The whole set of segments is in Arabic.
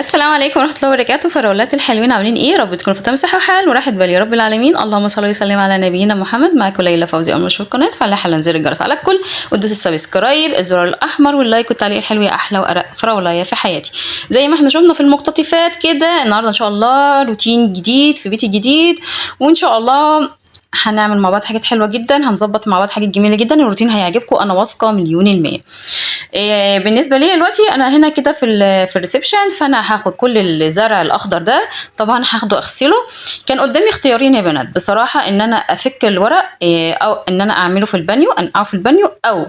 السلام عليكم ورحمه الله وبركاته. فراولات الحلوين عاملين ايه؟ رب تكونوا في تمام وحال وراحه بال يا رب العالمين. اللهم صل وسلم على نبينا محمد. معاكم ليلى فوزي، اول مشهور قناه فعل حلا زر الجرس على الكل وتدوس السبسكرايب الزرار الاحمر واللايك والتعليق الحلو يا احلى وارق فراولايه في حياتي. زي ما احنا شفنا في المقتطفات كده، النهارده ان شاء الله روتين جديد في بيتي جديد، وان شاء الله هنعمل مع بعض حاجات حلوه جدا، هنظبط مع بعض حاجات جميله جدا. الروتين هيعجبكم انا واثقه مليون المية. بالنسبه لي دلوقتي انا هنا كده في الريسبشن، فانا هاخد كل الزرع الاخضر ده، طبعا هاخده اغسله. كان قدامي اختيارين يا بنات بصراحه، ان انا افك الورق او ان انا اعمله في البانيو، انقعه في البانيو، او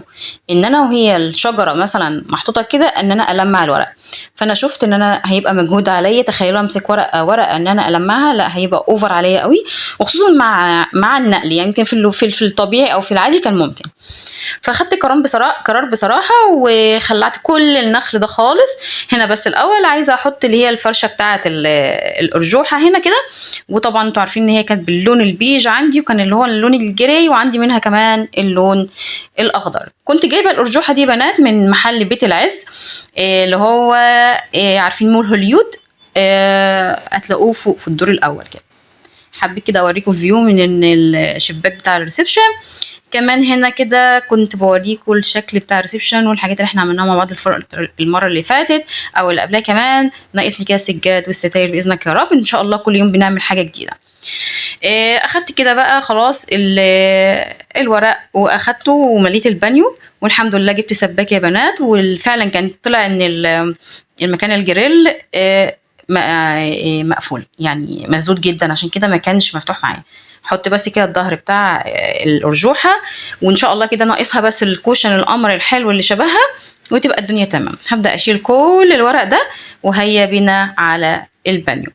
ان انا وهي الشجره مثلا محطوطه كده ان انا المع الورق. فانا شفت ان انا هيبقى مجهود عليا، تخيلوا امسك ورقه ان انا المعها، لا هيبقى اوفر عليا قوي، وخصوصا مع النقل. يعني يمكن في الطبيعي او في العادي كان ممكن. فاخدت قرار بصراحه وخلعت كل النخل ده خالص. هنا بس الاول عايزه احط اللي هي الفرشه بتاعه الارجوحه هنا كده، وطبعا انتوا عارفين ان هي كانت باللون البيج عندي، وكان اللي هو اللون الجراي، وعندي منها كمان اللون الاخضر. كنت جايبه الارجوحه دي بنات من محل بيت العز، اللي هو عارفين مول هوليود، هتلاقوه فوق في الدور الاول كده. حبيت كده اوريكم فيو من الشباك بتاع الريسبشن. كمان هنا كده كنت بوريكم الشكل بتاع الريسبشن والحاجات اللي احنا عملناها مع بعض المره اللي فاتت او اللي قبلها. كمان ناقص لي كده السجاد والستاير باذنك يا رب، ان شاء الله كل يوم بنعمل حاجه جديده. اخدت كده بقى خلاص الورق واخدته ومليت البانيو، والحمد لله جبت سباك يا بنات. وفعلا كان طلع ان المكان الجريل مقفول، يعني مسدود جدا، عشان كده ما كانش مفتوح معايا. حط بس كده الظهر بتاع الارجوحه، وان شاء الله كده ناقصها بس الكوشن القمر الحلو اللي شبهها وتبقى الدنيا تمام. هبدا اشيل كل الورق ده وهيا بنا على البانيو.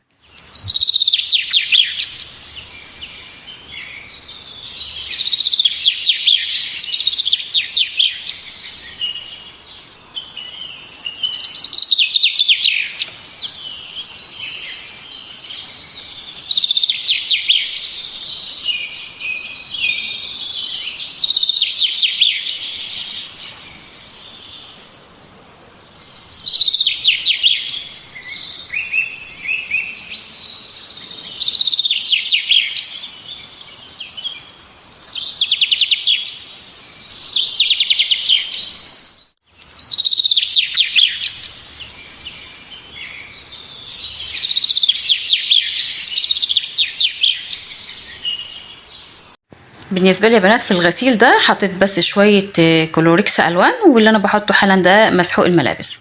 بالنسبه لي يا بنات في الغسيل ده حطيت بس شويه كلوريكس الوان، واللي انا بحطه حالا ده مسحوق الملابس.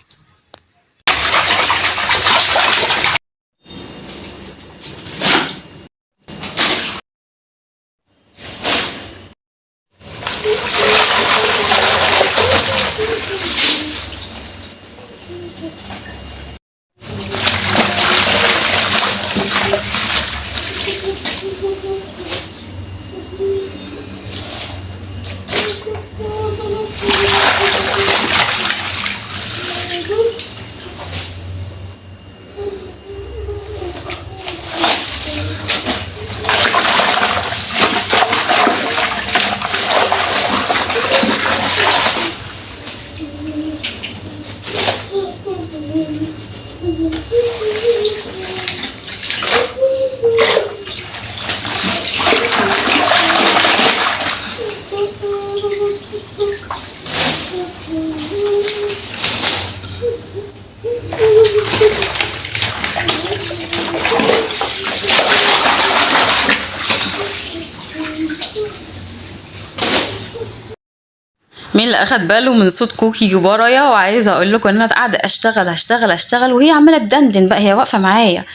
مين اللي اخد باله من صوت كوكي ورايا؟ وعايزه اقول لكم ان انا قاعده اشتغل وهي عماله تدندن بقى، هي واقفه معايا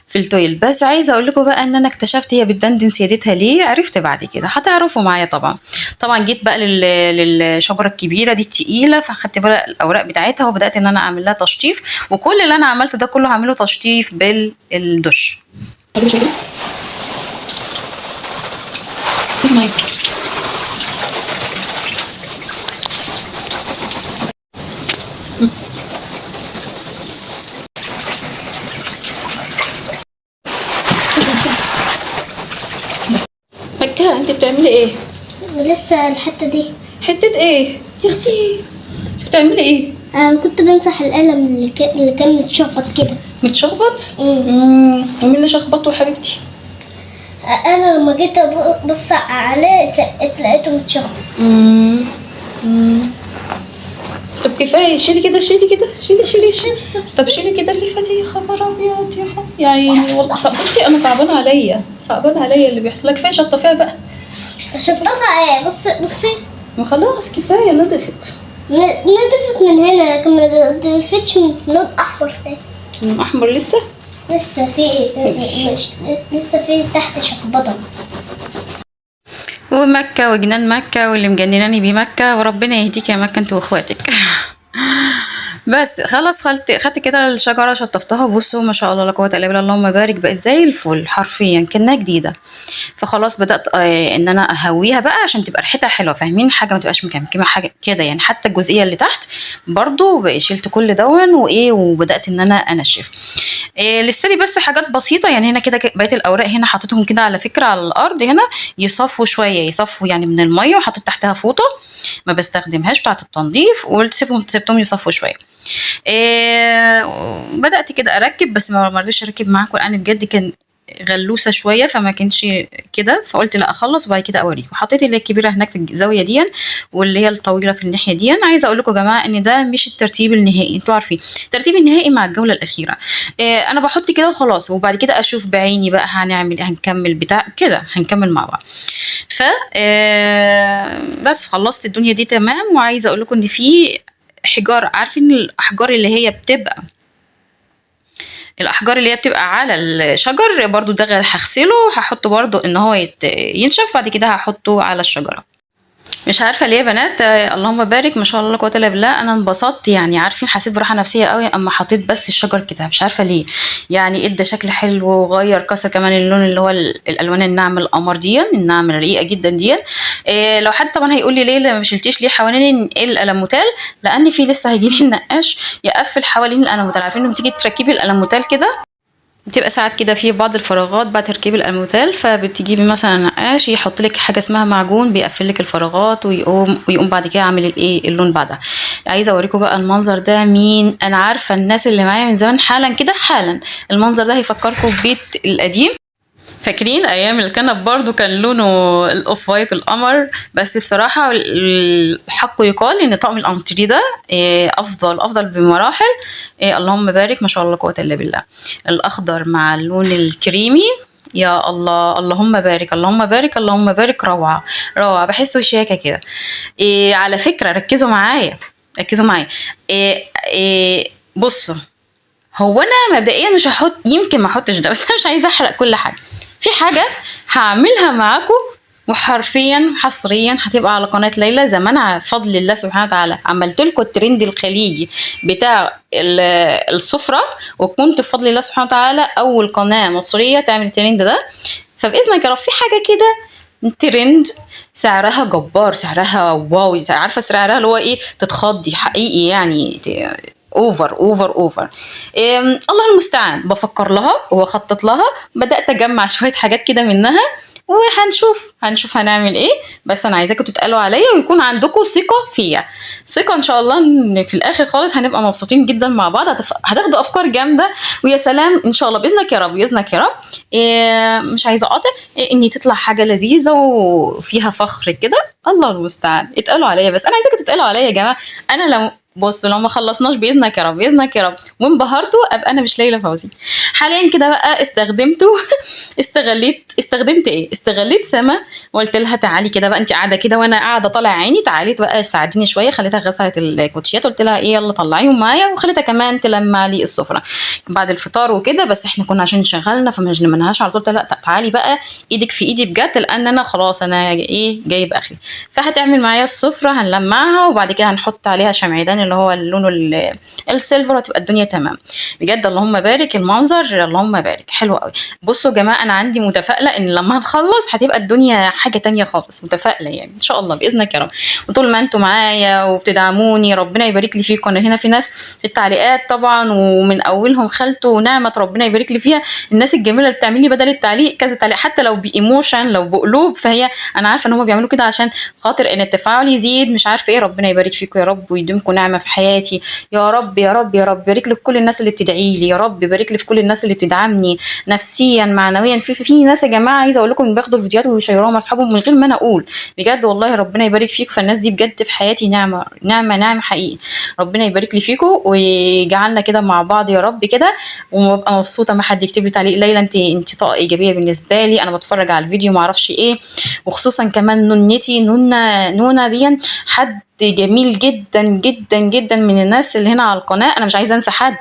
في التويل. بس عايزه اقول لكم بقى ان انا اكتشفت هي بتدندن سيادتها ليه، عرفت بعد كده، هتعرفوا معايا. طبعا جيت بقى للشجره الكبيره دي التقيله، فاخدت بقى الاوراق بتاعتها وبدات ان انا اعمل لها تشطيف، وكل اللي انا عملته ده كله هعمله تشطيف بالدش. فكها انت بتعملي ايه؟ لسه الحتة دي. حته ايه يا اختي؟ بتعملي ايه؟ كنت بمسح القلم اللي كان متشفط كده. متشخبط. ومين اللي شخبطه حبيبتي؟ انا لما جيت ابص عليه لقيته متشخبط. طب كفايه، شيلي كده شيلي. طب شيلي كده اللي فات. يا خبر ابيض يا خبر يا عيني والله. بصي انا صعبان عليا اللي بيحصل لك. كفايه شطفيها بقى. شطفها ايه؟ بصي ما خلاص كفايه، نضفت من هنا، لكن ما نضفتش من لون احمر تاني. احمر لسه لسه في تحت شخبطه. ومكة وجنان مكة واللي مجنناني بمكة، وربنا يهديك يا مكة انت واخواتك. بس خلاص خدت كده الشجرة شطفتها. بصوا ما شاء الله لا قوة الا بالله، اللهم بارك، بقت زي الفل حرفيا كأنها جديدة. فخلاص بدأت ان انا اهويها بقى عشان تبقى ريحتها حلوة، فاهمين؟ حاجة ما تبقاش مكمكمة حاجة كده يعني. حتى الجزئية اللي تحت برضو شلت كل دون وبدأت ان انا انشف. لسه لي بس حاجات بسيطة يعني. هنا كده بقيت الاوراق هنا حطيتهم كده على فكرة على الارض هنا يصفوا شوية، يعني من المية، وحطيت تحتها فوطة ما بستخدمهاش بتاعة التنظيف، وقلت سيبتهم يصفوا شوية. بدأت كده اركب، بس ما رضيتش اركب معاكم لان بجد كان غلوسه شويه، فما كانش كده، فقلت لا اخلص وبعد كده اوريكم. وحطيت اللي هي الكبيره هناك في الزاويه دي، واللي هي الطويله في الناحيه دي. عايزه اقول لكم يا جماعه ان ده مش الترتيب النهائي، انتوا عارفين الترتيب النهائي مع الجوله الاخيره. انا بحط كده وخلاص، وبعد كده اشوف بعيني بقى هنعمل ايه، هنكمل بتاع كده، هنكمل مع بعض. ف بس خلصت الدنيا دي تمام. وعايزه اقول لكم ان في حجار، عارفين الاحجار اللي هي بتبقى على الشجر برضو، ده هغسله هحطه برضو ان هو ينشف، بعد كده هحطه على الشجرة. مش عارفه ليه يا بنات، اللهم بارك ما شاء الله لا قوه الا بالله، انا انبسطت يعني. عارفين حسيت براحه نفسيه قوي اما حطيت بس الشجر كده، مش عارفه ليه يعني. ادى شكل حلو وغير كسر كمان اللون اللي هو الالوان الناعم القمر دي، الناعم الرقيقه جدا دي. لو حد طبعا هيقول لي ليه ما شلتيش ليه حوالين الالموتال، لان في لسه هيجي لي النقاش يقفل حوالين الالموتال. عارفين لما تيجي تركبي الالموتال كده بتبقى ساعات كده في بعض الفراغات بعد تركيب الالموتال، فبتجيبي مثلا نقاش يحط لك حاجه اسمها معجون بيقفل لك الفراغات، ويقوم بعد كده عامل الايه اللون بعدها. عايزه اوريكم بقى المنظر ده. مين انا عارفه الناس اللي معايا من زمان حالا كده حالا المنظر ده هيفكركم ببيت القديم. فاكرين ايام الكنب برضو كان لونه الاوف وايت القمر. بس بصراحه الحق يقال ان طقم الانتريه ده افضل بمراحل. اللهم بارك ما شاء الله لا قوه الا بالله. الاخضر مع اللون الكريمي، يا الله اللهم بارك اللهم بارك اللهم بارك، روعه. بحسه شياكه كده. على فكره ركزوا معايا. بصوا، هو انا مبدئيا مش هحط، يمكن ما احطش ده، بس انا مش عايزه احرق كل حاجه. في حاجه هعملها معاكم وحرفيا حصريا هتبقى على قناه ليلى زمان بفضل الله سبحانه وتعالى. عملت لكم الترند الخليجي بتاع السفره، وكنت بفضل الله سبحانه وتعالى اول قناه مصريه تعمل الترند ده. فباذنك يا رب في حاجه كده ترند سعرها جبار، سعرها واو، عارفه سعرها اللي هو ايه، تتخضي حقيقي يعني. اوفر الله المستعان. بفكر لها وخطط لها، بدأت اجمع شوية حاجات كده منها، وهنشوف هنعمل ايه. بس انا عايزاكم تتقالوا عليا ويكون عندكم ثقة فيا، ثقة ان شاء الله ان في الاخر خالص هنبقى مبسوطين جدا مع بعض. هتاخدوا افكار جامدة ويا سلام ان شاء الله باذنك يا رب باذنك يا رب. مش عايزة اقاطع اني تطلع حاجة لذيذة وفيها فخر كده. الله المستعان، اتقالوا عليا. بس انا عايزاكم تتقالوا عليا يا جماعة. انا بصوا لو ما خلصناش باذنك يا رب وانبهرتوا، ابقى انا مش ليلى فوزي. حاليا كده بقى استغليت سما، وقلت لها تعالي كده بقى، انت قاعده كده وانا قاعده طالع عيني، تعالي بقى ساعديني شويه. خليتها غسلت الكوتشيات، قلت لها ايه يلا طلعيهم معايا، وخليتها كمان تلمع لي السفره بعد الفطار وكده. بس احنا كنا عشان شغلنا فمش لمناهاش على طول. لا تعالي بقى ايدك في ايدي بجد، لان انا خلاص انا جايب اخري. فهتعمل معايا السفره، هنلمعها وبعد كده هنحط عليها شمعدان اللي هو اللون السيلفر، هتبقى الدنيا تمام بجد. اللهم بارك المنظر، اللهم بارك حلو قوي. بصوا يا جماعه انا عندي متفائله ان لما هنخلص هتبقى الدنيا حاجه تانية خالص، متفائله يعني ان شاء الله باذنك يا رب. وطول ما انتم معايا وبتدعموني ربنا يبارك لي فيكم. هنا في ناس في التعليقات طبعا، ومن اولهم خالته ونعمه ربنا يبارك لي فيها، الناس الجميله اللي بتعمل لي بدل التعليق كذا تعليق، حتى لو بايموشن لو بقلوب، فهي انا عارفه ان هم بيعملوا كده عشان خاطر ان التفاعل يزيد، مش عارفه ايه. ربنا يبارك فيكم يا رب ويديمكم نعمه نعمه في حياتي. يا رب يا رب يا رب بارك لي في كل الناس اللي بتدعي لي، يا رب بارك لي في كل الناس اللي بتدعمني نفسيا معنويا. في ناس يا جماعه عايزه اقول لكم بياخدوا الفيديوهات ويشيروها مع اصحابهم من غير ما انا اقول. بجد والله ربنا يبارك فيك، فالناس دي بجد في حياتي نعمه نعمه نعمه حقيقي. ربنا يبارك لي فيكم ويجعلنا كده مع بعض يا رب كده. وببقى مبسوطه ما حد يكتب لي تعليق ليلى انت طاقه ايجابيه بالنسبه لي، انا بتفرج على الفيديو ما اعرفش ايه. وخصوصا كمان نونتي نونا دي حد جميل جدا جدا جدا من الناس اللي هنا على القناه. انا مش عايزه انسى حد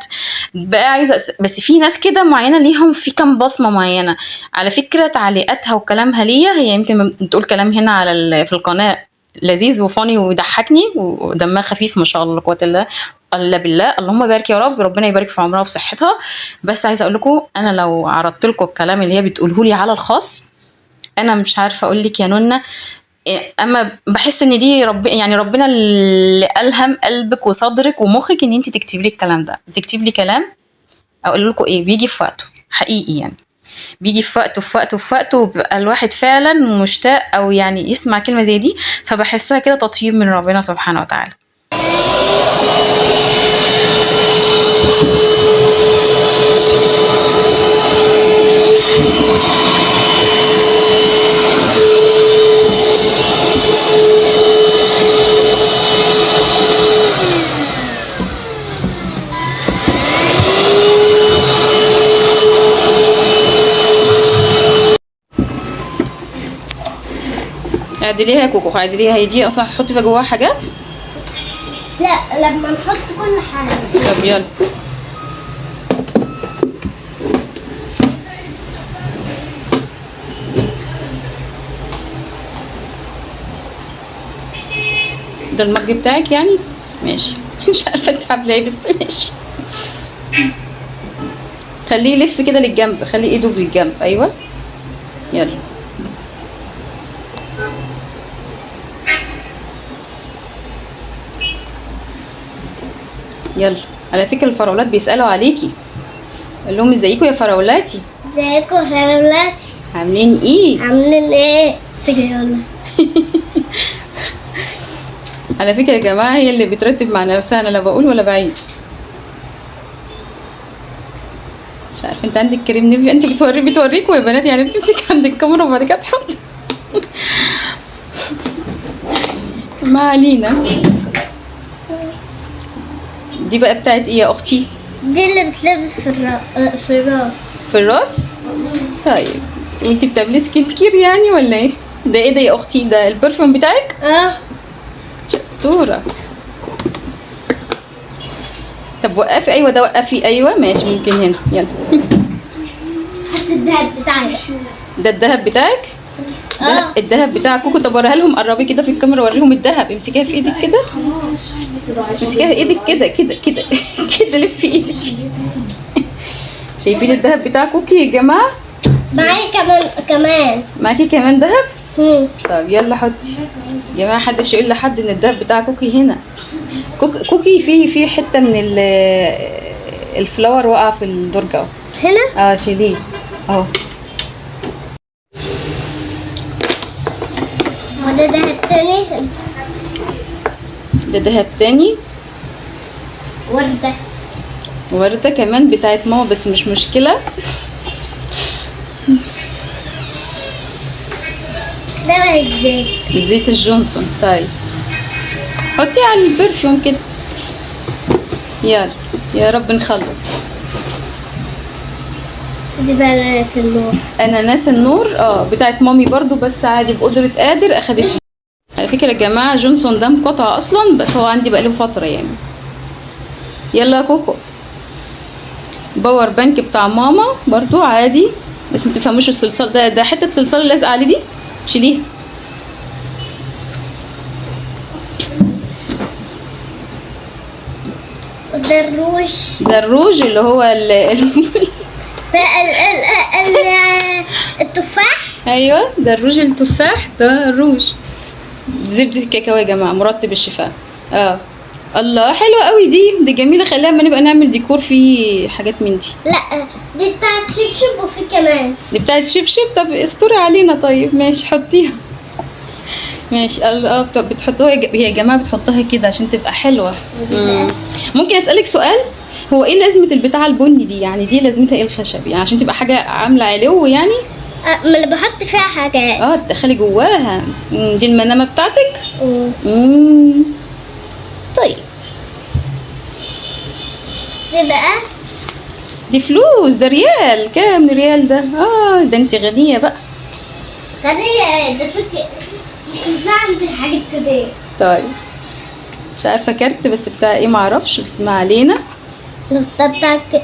بقى، عايزه بس في ناس كده معينه ليهم في كام بصمه معينه. على فكره تعليقاتها وكلامها ليا، هي يمكن بتقول كلام هنا على في القناه لذيذ وفاني ويضحكني ودمها خفيف ما شاء الله لا قوه الا بالله. اللهم بارك يا رب، ربنا يبارك في عمرها وفي صحتها. بس عايزه اقول لكم انا لو عرضت لكم الكلام اللي هي بتقوله لي على الخاص، انا مش عارفه اقول لك يا نونا. اما بحس ان دي يعني ربنا اللي الهم قلبك وصدرك ومخك ان انت تكتبي لي الكلام ده، تكتبي لي كلام اقول لكم ايه بيجي في وقته حقيقي، يعني بيجي في وقته في وقته في وقته، وبيبقى الواحد فعلا مشتاق او يعني يسمع كلمه زي دي، فبحسها كده تطيب من ربنا سبحانه وتعالى. اعدليها يا كوكو، اعدليها. هي دي اصلا هتحطي فيها جواها حاجات؟ لا لما نحط كل حاجه. طب يلا. ده المج بتاعك يعني؟ ماشي. مش عارفه انت عامله ايه بس ماشي. خليه يلف كده للجنب، خليه ايده للجنب. ايوه يلا. يلا. على فكره الفراولات بيسالوا عليكي، قول لهم ازيكم يا فراولاتي. ازيكم يا فراولاتي، عاملين ايه؟ عاملين ايه؟ يلا. على فكره يا جماعه هي اللي بترتب مع نفسها، انا لا بقول ولا بعيد. مش عارفه انت عندك كريم نيفيا، انت بتوريكوا يا بنات، يعني بتمسك عند الكاميرا وبعد كده تحط. ما علينا. دي بقى بتاعت ايه يا اختي؟ دي اللي بتلبس في الراس. في الراس؟ طيب وانت بتعملي سكين كير يعني ولا ايه؟ ده ايه ده يا اختي؟ ده البرفيوم بتاعك؟ شطوره. طب وقفي. ايوه ده وقفي. ايوه ماشي ممكن هنا. يلا. هات الدهب بتاعك. ده الدهب بتاعك؟ الدهب بتاع كوكو. طب وريها لهم، قربي كده في الكاميرا وريهم الدهب. امسكيها في ايدك كده، امسكيها في ايدك كده كده كده كده، لفي ايدك. شايفين الدهب بتاع كوكي يا جماعه؟ معايا كمان معاكي كمان دهب؟ طب يلا حطي يا جماعه. محدش يقول لحد ان الدهب بتاع كوكي هنا. كوكي في حته من الفلاور واقعه في الدرج اهو. هنا؟ شيليه اهو. وده دهب تاني. ده دهب تاني. وردة كمان بتاعت ماما، بس مش مشكلة. ده بقى زيت الجونسون. طيب حطي على البرفيوم كده. يلا يا رب نخلص. دي بقى ناس النور. اناناس النور بتاعت مامي برضو، بس عادي بقدرة قادر اخدتها. على فكرة يا جماعة جونسون ده مقاطعة اصلا، بس هو عندي بقاله فترة يعني. يلا يا كوكو. باور بانك بتاع ماما برضو عادي، بس متفهموش الصلصال ده حتة صلصال لازقة عليه دي، شيليها. ده الروج. ده الروج اللي هو التفاح. ايوه ده الروج التفاح، ده الروج. زبدة الكاكاو يا جماعة مرطب الشفاه. الله حلوة قوي دي جميلة. خليها اما نبقى نعمل ديكور فيه حاجات من دي. لا دي بتاعت شبشب، وفي كمان دي بتاعت شبشب. طب استوري علينا. طيب ماشي حطيها. ماشي. بتحطوها هي يا جماعه بتحطها كده عشان تبقى حلوه. ممكن اسالك سؤال؟ هو ايه لازمه البتاعه البني دي؟ يعني دي لازمتها ايه الخشب؟ يعني عشان تبقى حاجه عامله علو يعني؟ ما انا بحط فيها حاجات. تدخلي جواها. دي المنامه بتاعتك؟ طيب دي بقى دي فلوس، ده ريال. كام ريال ده؟ ده انت غنيه بقى. غنية. ده فكرة في عندي حاجات كده. طيب مش عارفه كارت بس بتاع ايه معرفش، بس ما علينا. ده بتاعك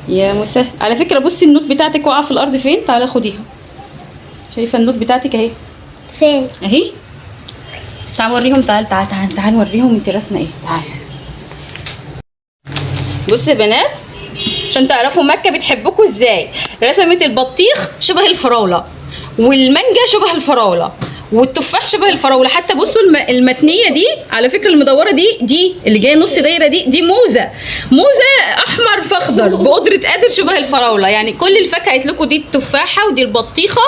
يا مسهل. على فكره بصي النوت بتاعتك واقعه في الارض فين، تعالى خديها. شايفه النوت بتاعتك اهي؟ فين؟ اهي. تعال نوريهم. تعال نوريهم انت رسمه ايه. تعال بصوا يا بنات عشان تعرفوا مكه بتحبكم ازاي. رسمت البطيخ شبه الفراوله، والمانجا شبه الفراوله، والتفاح شبه الفراوله. حتى بصوا المتنيه دي على فكره المدوره دي اللي جايه نص دايره دي موزه احمر في اخضر بقدره قادر شبه الفراوله. يعني كل الفاكهه قالت لكم دي التفاحه ودي البطيخه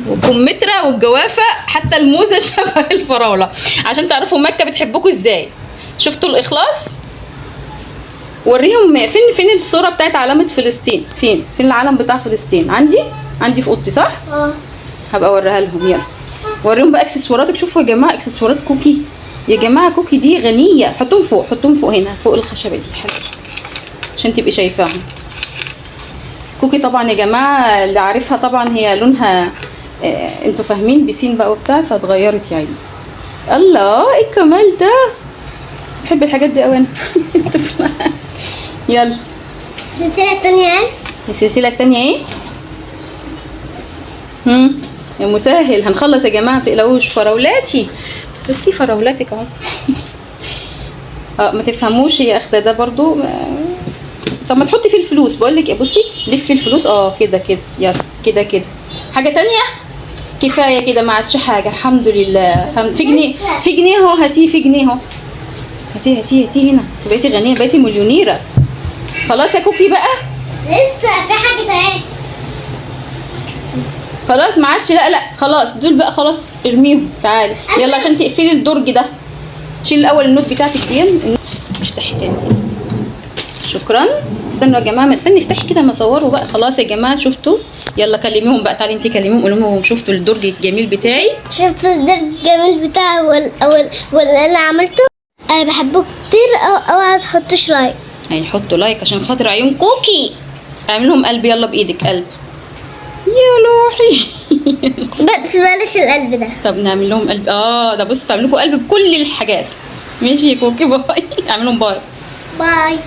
والكمثرى والجوافه، حتى الموزه شبه الفراوله عشان تعرفوا مكه بتحبكم ازاي. شفتوا الاخلاص؟ وريهم فين الصوره بتاعت علامه فلسطين. فين العلم بتاع فلسطين؟ عندي في اوضتي صح؟ هبقى اوريها لهم. يلا وريهم بقى اكسسواراتك. شوفوا يا جماعه اكسسوارات كوكي يا جماعه. كوكي دي غنيه. حطهم فوق هنا فوق الخشبه دي حلو عشان تبقي شايفاها. كوكي طبعا يا جماعه اللي عارفها طبعا هي لونها انتوا فاهمين بيسين بقى وبتاع فاتغيرت يعني. الله ايه الكمال ده، بحب الحاجات دي قوي انا. يلا السلسلة التانية ايه؟ السلسله التانية ايه؟ يا مسهل. هنخلص يا جماعه متقلقوش. فراولاتي بصي فراولاتك اهو. ما تفهموش هي اخده ده برضو. طب ما تحطي فيه الفلوس. بقول لك بصي لفي الفلوس كده يلا كده. حاجه تانية كفايه كده ما عادش حاجه. الحمد لله. في جنيه اهو. هاتيه في جنيه اهو. هاتيه هنا. بقيتي غنيه بقيتي مليونيره خلاص يا كوكي بقى. لسه في حاجة تانية. خلاص ما عادش. لا خلاص دول بقى خلاص ارميهم. تعالي يلا عشان تقفلي الدرج ده. شيل الاول النوت بتاعتك دي. افتحي تاني. شكرا. استنوا يا جماعه. استني افتحي كده ما اصوره بقى. خلاص يا جماعه شفتوا؟ يلا كلميهم بقى. تعالي انت كلميهم قولوا لهم شفتوا الدرج الجميل بتاعي؟ شفت الدرج الجميل بتاعي واللي انا عملته. انا بحبه كتير. اوعى تحطوش لايك. هيحطوا لايك عشان خاطر عيون كوكي. اعمل لهم قلب يلا بايدك. قلب يا روحي. بس بلاش القلب ده. طب نعمل لهم قلب. ده بصوا تعمل لكم قلب بكل الحاجات. ماشي يا كوكي باي. اعمل لهم باي. باي.